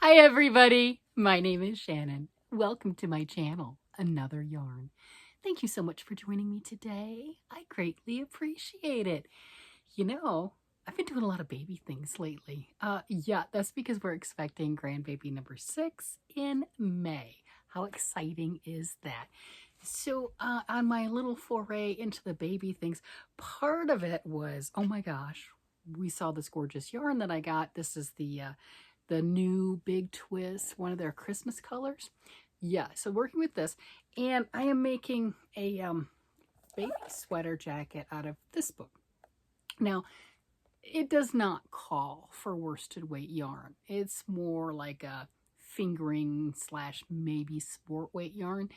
Hi everybody, my name is Shannon. Welcome to my channel, Another Yarn. Thank you so much for joining me today. I greatly appreciate it. You know, I've been doing a lot of baby things lately. Yeah, that's because we're expecting grandbaby number 6 in May. How exciting is that? So on my little foray into the baby things, part of it was, oh my gosh, we saw this gorgeous yarn that I got. This is the new Big Twist, one of their Christmas colors. Yeah, so working with this, and I am making a baby sweater jacket out of this book. Now, it does not call for worsted weight yarn. It's more like a fingering slash maybe sport weight yarn.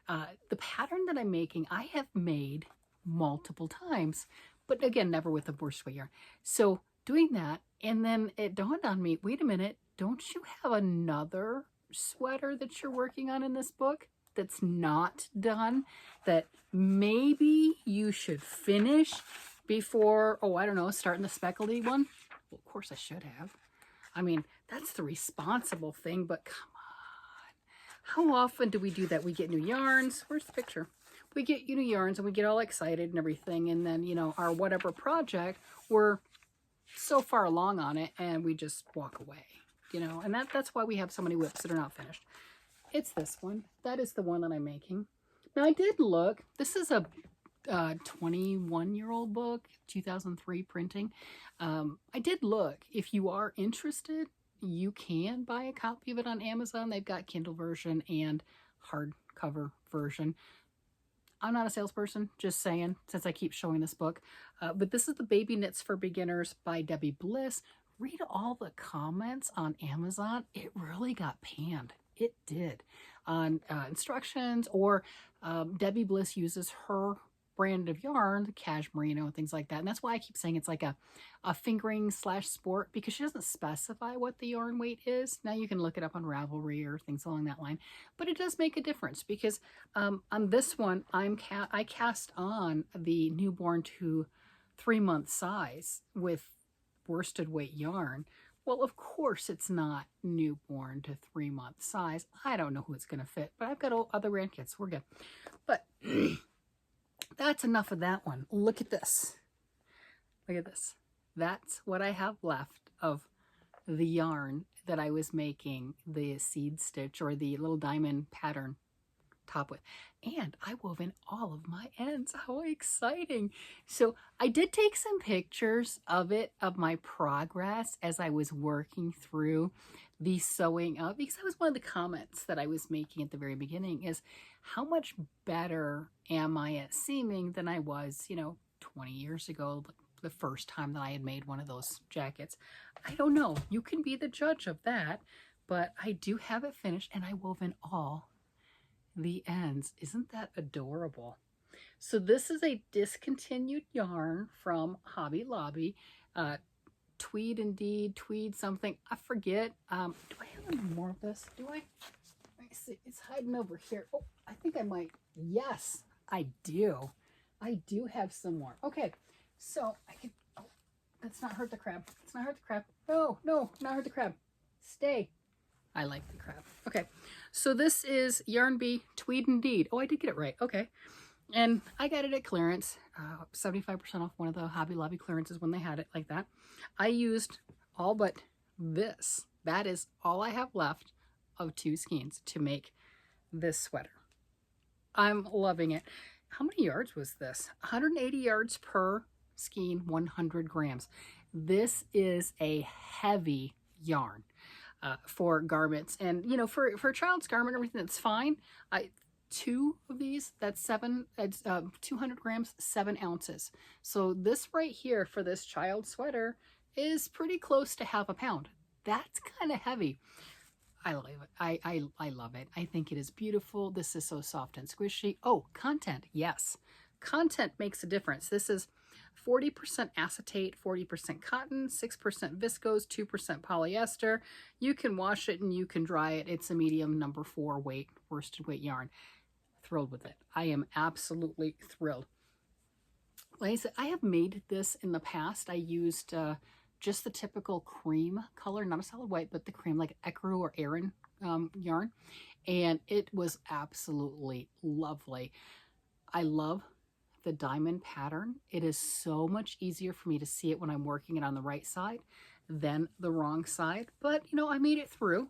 The pattern that I'm making, I have made multiple times, but again, never with a worsted weight yarn. So doing that, and then it dawned on me, wait a minute, don't you have another sweater that you're working on in this book that's not done, that maybe you should finish before, oh, I don't know, starting the speckledy one? Well, of course I should have. I mean, that's the responsible thing, but come on. How often do we do that? We get new yarns. Where's the picture? We get new yarns and we get all excited and everything, and then, you know, our whatever project, we're so far along on it and we just walk away, you know, and that's why we have so many whips that are not finished. It's this one. That is the one that I'm making. Now I did look, this is a 21-year-old book, 2003 printing. I did look. If you are interested, you can buy a copy of it on Amazon. They've got Kindle version and hardcover version. I'm not a salesperson, just saying, since I keep showing this book. But this is the Baby Knits for Beginners by Debbie Bliss. Read all the comments on Amazon. It really got panned. It did. On instructions, or Debbie Bliss uses her brand of yarn, cash merino and things like that. And that's why I keep saying it's like a fingering slash sport, because she doesn't specify what the yarn weight is. Now you can look it up on Ravelry or things along that line, but it does make a difference, because on this one, I cast on the newborn to 3-month size with worsted weight yarn. Well, of course it's not newborn to 3-month size. I don't know who it's going to fit, but I've got other grandkids. We're good. But that's enough of that one. Look at this. Look at this. That's what I have left of the yarn that I was making the seed stitch or the little diamond pattern top with. And I wove in all of my ends. How exciting. So I did take some pictures of it, of my progress as I was working through the sewing up, because that was one of the comments that I was making at the very beginning, is how much better am I at seaming than I was, you know, 20 years ago, the first time that I had made one of those jackets. I don't know. You can be the judge of that, but I do have it finished, and I wove in all the ends. Isn't that adorable? So this is a discontinued yarn from Hobby Lobby. Tweed Indeed, Tweed something, I forget. Do I have any more of this? Do I? Let me see. It's hiding over here. Oh, I think I might. Yes, I do. I do have some more. Okay, so I can. Oh, let's not hurt the crab. Let's not hurt the crab. No, no, not hurt the crab. Stay. I like the crab. Okay, so this is Yarn Bee Tweed Indeed. Oh, I did get it right. Okay. And I got it at clearance, 75% off one of the Hobby Lobby clearances when they had it like that. I used all but this. That is all I have left of 2 skeins to make this sweater. I'm loving it. How many yards was this? 180 yards per skein, 100 grams. This is a heavy yarn for garments. And, you know, for a child's garment, everything, that's fine. 2 of these, that's 200 grams, 7 ounces. So this right here for this child sweater is pretty close to half a pound. That's kind of heavy. I love it. I love it. I think it is beautiful. This is so soft and squishy. Oh, content. Yes. Content makes a difference. This is 40% acetate, 40% cotton, 6% viscose, 2% polyester. You can wash it and you can dry it. It's a medium number 4 weight, worsted weight yarn. Thrilled with it. I am absolutely thrilled. Like I said, I have made this in the past. I used just the typical cream color, not a solid white, but the cream, like ecru or Aran yarn. And it was absolutely lovely. I love the diamond pattern. It is so much easier for me to see it when I'm working it on the right side than the wrong side. But, you know, I made it through.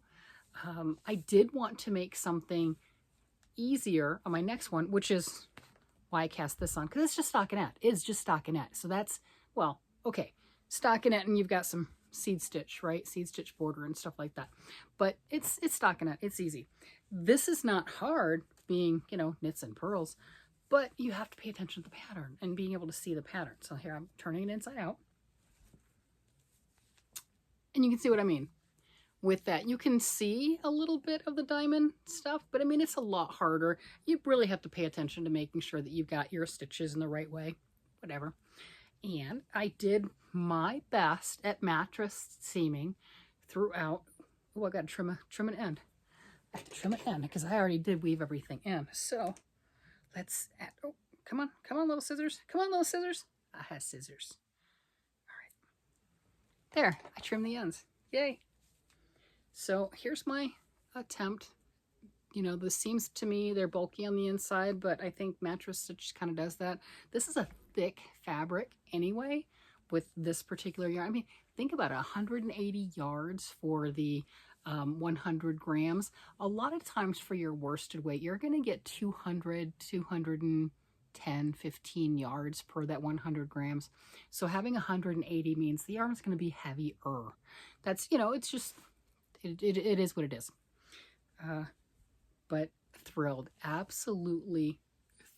I did want to make something easier on my next one, which is why I cast this on, because it's just stockinette. It's just stockinette. So that's, well, okay, stockinette, and you've got some seed stitch, right? Seed stitch border and stuff like that. But it's stockinette. It's easy. This is not hard, being, you know, knits and purls, but you have to pay attention to the pattern and being able to see the pattern. So here I'm turning it inside out. And you can see what I mean with that. You can see a little bit of the diamond stuff, but I mean, it's a lot harder. You really have to pay attention to making sure that you've got your stitches in the right way, whatever. And I did my best at mattress seaming throughout. Oh, I got to trim an end. I have to trim an end because I already did weave everything in. So let's add, oh, come on, little scissors. Come on, little scissors. I have scissors. All right. There, I trimmed the ends. Yay. So here's my attempt. You know, the seams to me, they're bulky on the inside, but I think mattress stitch kind of does that. This is a thick fabric anyway with this particular yarn. I mean, think about it, 180 yards for the 100 grams. A lot of times for your worsted weight, you're going to get 200, 210, 15 yards per that 100 grams. So having 180 means the yarn is going to be heavier. That's, you know, it's just, it is what it is. But thrilled, absolutely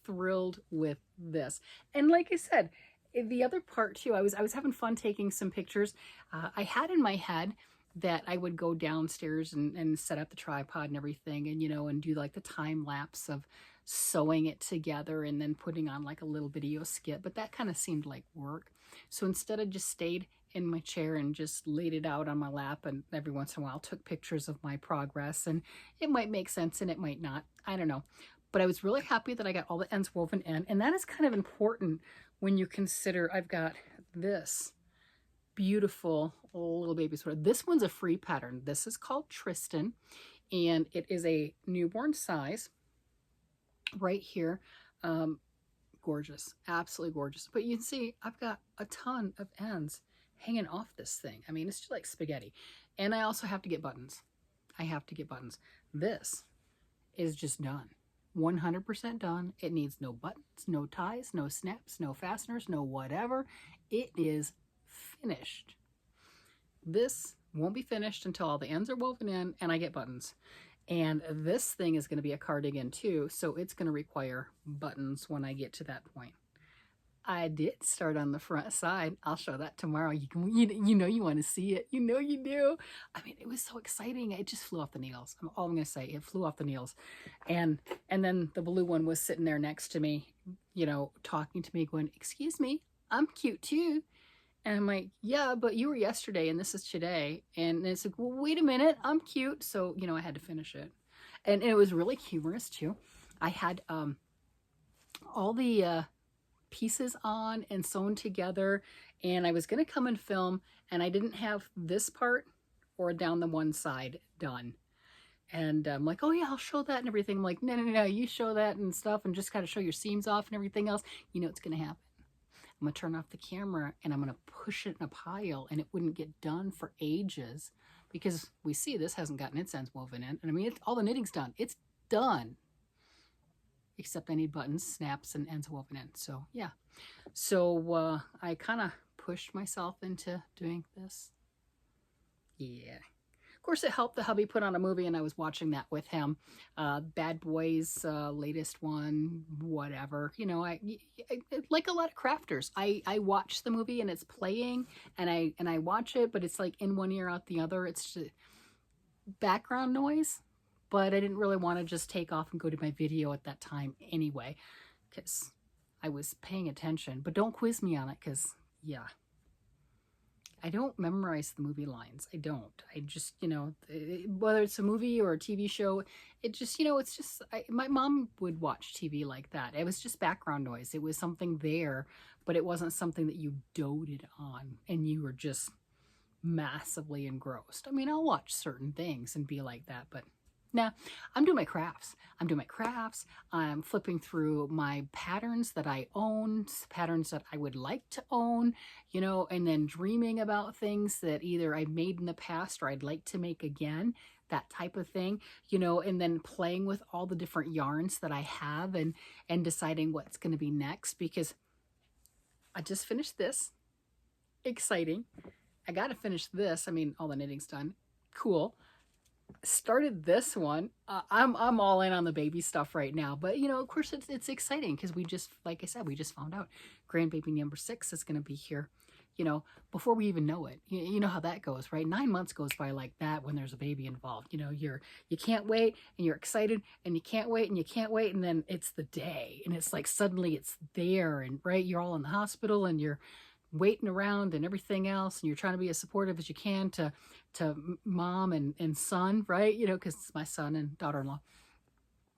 thrilled with this. And like I said, the other part too, I was having fun taking some pictures. I had in my head that I would go downstairs and set up the tripod and everything, and, you know, and do like the time lapse of sewing it together and then putting on like a little video skit, but that kind of seemed like work. So instead I just stayed in my chair and just laid it out on my lap, and every once in a while took pictures of my progress, and it might make sense and it might not, I don't know. But I was really happy that I got all the ends woven in, and that is kind of important when you consider I've got this beautiful little baby sweater. This one's a free pattern. This is called Tristan, and it is a newborn size right here. Gorgeous, absolutely gorgeous. But you can see I've got a ton of ends hanging off this thing. I mean, it's just like spaghetti. And I also have to get buttons. I have to get buttons. This is just done. 100% done. It needs no buttons, no ties, no snaps, no fasteners, no whatever. It is finished. This won't be finished until all the ends are woven in and I get buttons. And this thing is going to be a cardigan too, so it's going to require buttons when I get to that point. I did start on the front side. I'll show that tomorrow. You know you want to see it. You know you do. I mean, it was so exciting. It just flew off the needles. All I'm going to say, it flew off the needles. And then the blue one was sitting there next to me, you know, talking to me, going, "Excuse me, I'm cute too." And I'm like, "Yeah, but you were yesterday and this is today." And it's like, "Well, wait a minute, I'm cute." So, you know, I had to finish it. And it was really humorous too. I had all the pieces on and sewn together, and I was going to come and film, and I didn't have this part or down the one side done. And I'm like, "Oh yeah, I'll show that and everything." I'm like, no, you show that and stuff and just kind of show your seams off and everything else. You know what's going to happen. I'm going to turn off the camera and I'm going to push it in a pile, and it wouldn't get done for ages because we see this hasn't gotten its ends woven in. And I mean, all the knitting's done. It's done. Except I need buttons, snaps, and ends woven in. So yeah. So I kind of pushed myself into doing this. Yeah. Of course, it helped the hubby put on a movie, and I was watching that with him. Bad Boys, latest one, whatever. You know, I like a lot of crafters. I watch the movie and it's playing, and I watch it, but it's like in one ear, out the other. It's just background noise. But I didn't really want to just take off and go to my video at that time anyway, because I was paying attention. But don't quiz me on it, because, yeah. I don't memorize the movie lines. I don't. I just, you know, whether it's a movie or a TV show, it just, you know, it's just, my mom would watch TV like that. It was just background noise. It was something there, but it wasn't something that you doted on and you were just massively engrossed. I mean, I'll watch certain things and be like that, but nah, I'm doing my crafts. I'm flipping through my patterns that I own, patterns that I would like to own, you know, and then dreaming about things that either I've made in the past or I'd like to make again, that type of thing, you know, and then playing with all the different yarns that I have and deciding what's going to be next, because I just finished this. Exciting. I got to finish this. I mean, all the knitting's done. Cool. Started this one. I'm all in on the baby stuff right now, but you know, of course, it's exciting because we just, like I said, we just found out grandbaby number 6 is going to be here. You know, before we even know it. You know how that goes, right? 9 months goes by like that when there's a baby involved. You know, you can't wait and you're excited and you can't wait and you can't wait, and then it's the day and it's like suddenly it's there, and right, you're all in the hospital and you're waiting around and everything else, and you're trying to be as supportive as you can to mom and son, right? You know, because it's my son and daughter-in-law,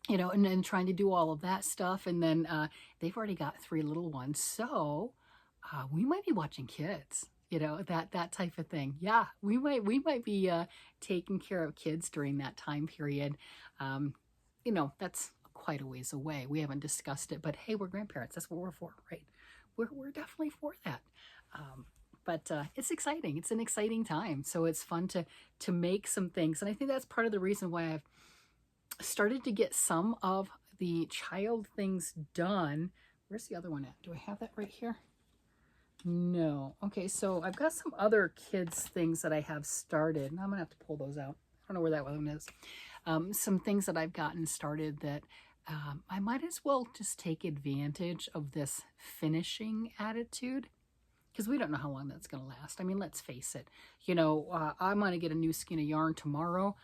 you know, and then trying to do all of that stuff. And then they've already got 3 little ones, so we might be watching kids, you know, that type of thing. Yeah, we might be taking care of kids during that time period. You know, that's quite a ways away. We haven't discussed it, but hey, we're grandparents. That's what we're for, right? We're definitely for that. But it's exciting. It's an exciting time. So it's fun to make some things. And I think that's part of the reason why I've started to get some of the child things done. Where's the other one at? Do I have that right here? No. Okay, so I've got some other kids things that I have started. And I'm going to have to pull those out. I don't know where that one is. Some things that I've gotten started that I might as well just take advantage of this finishing attitude, because we don't know how long that's going to last. I mean, let's face it. You know, I'm going to get a new skein of yarn tomorrow.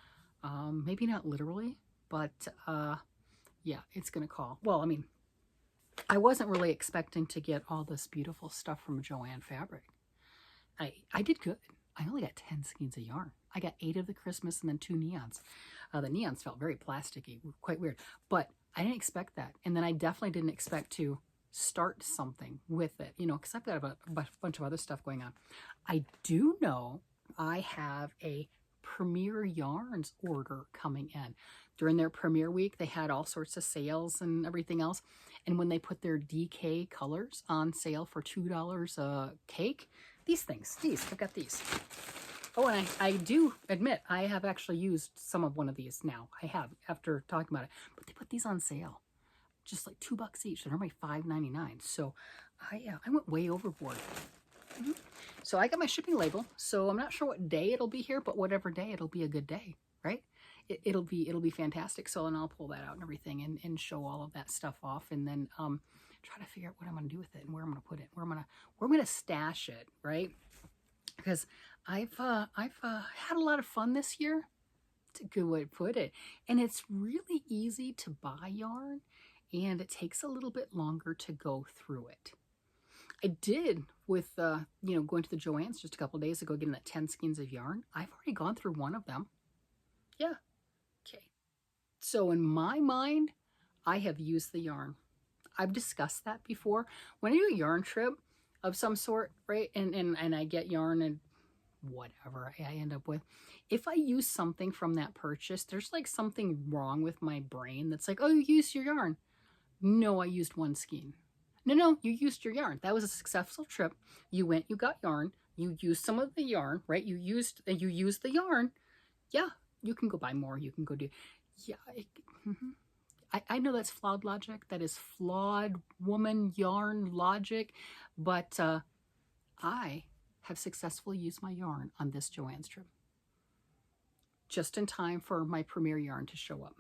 Maybe not literally, but yeah, it's going to call. Well, I mean, I wasn't really expecting to get all this beautiful stuff from Joann Fabric. I did good. I only got 10 skeins of yarn. I got 8 of the Christmas and then 2 neons. The neons felt very plasticky, quite weird, but I didn't expect that. And then I definitely didn't expect to start something with it, you know, because I've got a bunch of other stuff going on. I do know I have a Premier Yarns order coming in. During their premiere week, they had all sorts of sales and everything else. And when they put their DK colors on sale for $2 a cake, these, I've got these. Oh, and I do admit, I have actually used some of one of these now. I have, after talking about it. But they put these on sale. Just like $2 each. They're normally $5.99. So I went way overboard. So I got my shipping label. So I'm not sure what day it'll be here, but whatever day, it'll be a good day, right? It'll be fantastic. So, and I'll pull that out and everything and show all of that stuff off, and then try to figure out what I'm going to do with it and where I'm going to put it, where I'm going to stash it, right? Because I've had a lot of fun this year. It's a good way to put it. And it's really easy to buy yarn, and it takes a little bit longer to go through it. I did with, you know, going to the Joann's just a couple days ago, getting that 10 skeins of yarn. I've already gone through one of them. Yeah. Okay. So in my mind, I have used the yarn. I've discussed that before. When I do a yarn trip of some sort, right, and I get yarn and whatever I end up with, if I use something from that purchase, there's like something wrong with my brain that's like, oh, you used your yarn. No, I used one skein. No, you used your yarn. That was a successful trip. You went, you got yarn, you used some of the yarn, right? You used the yarn. Yeah, you can go buy more. You can go do, yeah. I know that's flawed logic. That is flawed woman yarn logic, but I have successfully used my yarn on this Joann's trip. Just in time for my premiere yarn to show up.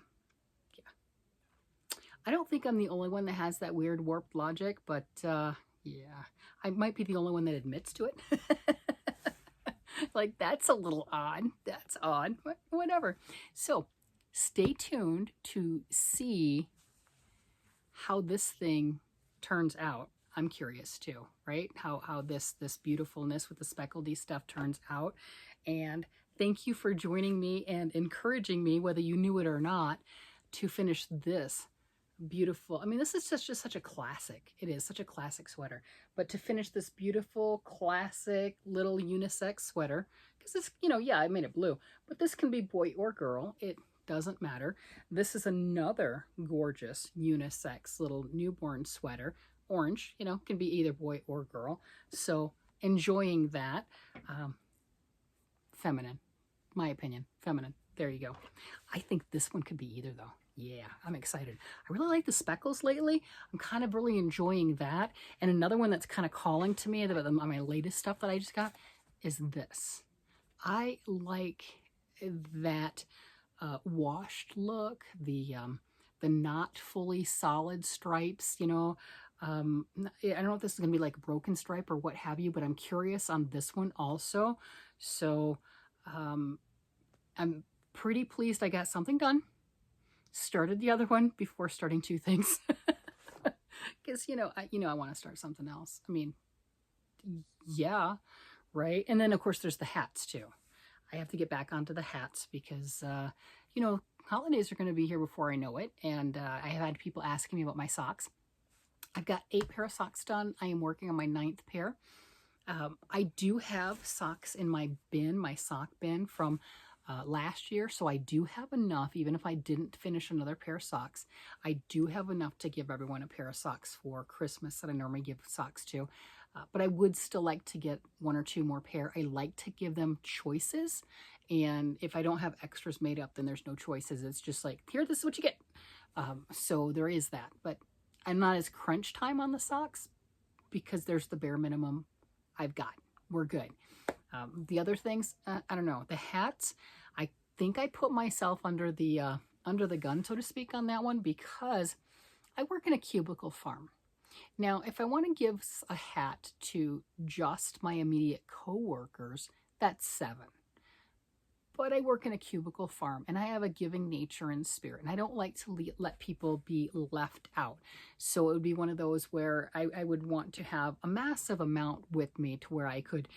I don't think I'm the only one that has that weird warped logic, but yeah, I might be the only one that admits to it. Like, that's a little odd. That's odd, but whatever. So stay tuned to see how this thing turns out. I'm curious too, right? How this beautifulness with the speckledy stuff turns out. And thank you for joining me and encouraging me, whether you knew it or not, to finish this beautiful. I mean, this is just such a classic. It is such a classic sweater. But to finish this beautiful, classic little unisex sweater, because this, yeah, I made it blue, but this can be boy or girl. It doesn't matter. This is another gorgeous unisex little newborn sweater. Orange, can be either boy or girl. So enjoying that. Feminine, my opinion, feminine. There you go. I think this one could be either though. Yeah, I'm excited. I really like the speckles lately. I'm kind of really enjoying that. And another one that's kind of calling to me about my latest stuff that I just got is this. I like that washed look, the not fully solid stripes, I don't know if this is going to be like a broken stripe or what have you, but I'm curious on this one also. So I'm pretty pleased I got something done. Started the other one before starting two things. Because, I want to start something else. I mean, yeah, right? And then, of course, there's the hats, too. I have to get back onto the hats because, holidays are going to be here before I know it. And I have had people asking me about my socks. I've got 8 pair of socks done. I am working on my 9th pair. I do have socks in my bin, my sock bin from last year. So I do have enough, even if I didn't finish another pair of socks, I do have enough to give everyone a pair of socks for Christmas that I normally give socks to. But I would still like to get 1 or 2 more pair. I like to give them choices. And if I don't have extras made up, then there's no choices. It's just like, here, this is what you get. So there is that. But I'm not as crunch time on the socks because there's the bare minimum I've got. We're good. The other things, I don't know. The hats, I think I put myself under the gun, so to speak, on that one because I work in a cubicle farm. Now, if I want to give a hat to just my immediate coworkers, that's 7. But I work in a cubicle farm and I have a giving nature and spirit, and I don't like to let people be left out. So it would be one of those where I would want to have a massive amount with me to where I could,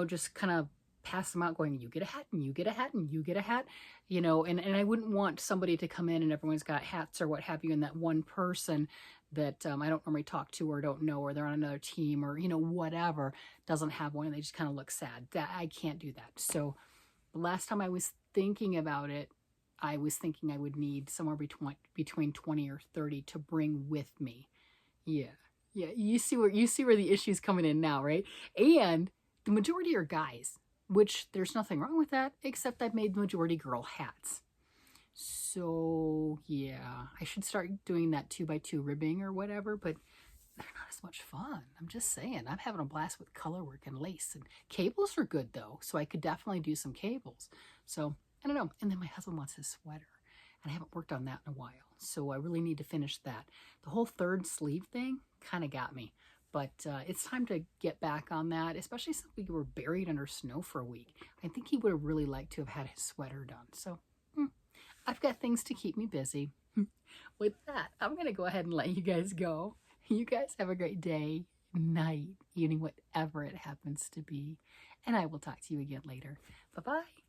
just kind of pass them out going, you get a hat and you get a hat and you get a hat, and I wouldn't want somebody to come in and everyone's got hats or what have you, and that one person that I don't normally talk to or don't know, or they're on another team or, whatever, doesn't have one and they just kind of look sad. I can't do that. So the last time I was thinking about it, I was thinking I would need somewhere between 20 or 30 to bring with me. Yeah. You see where the issue's coming in now, right? And the majority are guys, which there's nothing wrong with that, except I've made the majority girl hats. So yeah, I should start doing that 2x2 ribbing or whatever, but they're not as much fun. I'm just saying, I'm having a blast with color work and lace, and cables are good though. So I could definitely do some cables. So I don't know. And then my husband wants his sweater and I haven't worked on that in a while. So I really need to finish that. The whole 3rd sleeve thing kind of got me, but it's time to get back on that, especially since we were buried under snow for a week. I think he would have really liked to have had his sweater done. So I've got things to keep me busy. With that, I'm going to go ahead and let you guys go. You guys have a great day, night, evening, whatever it happens to be. And I will talk to you again later. Bye-bye.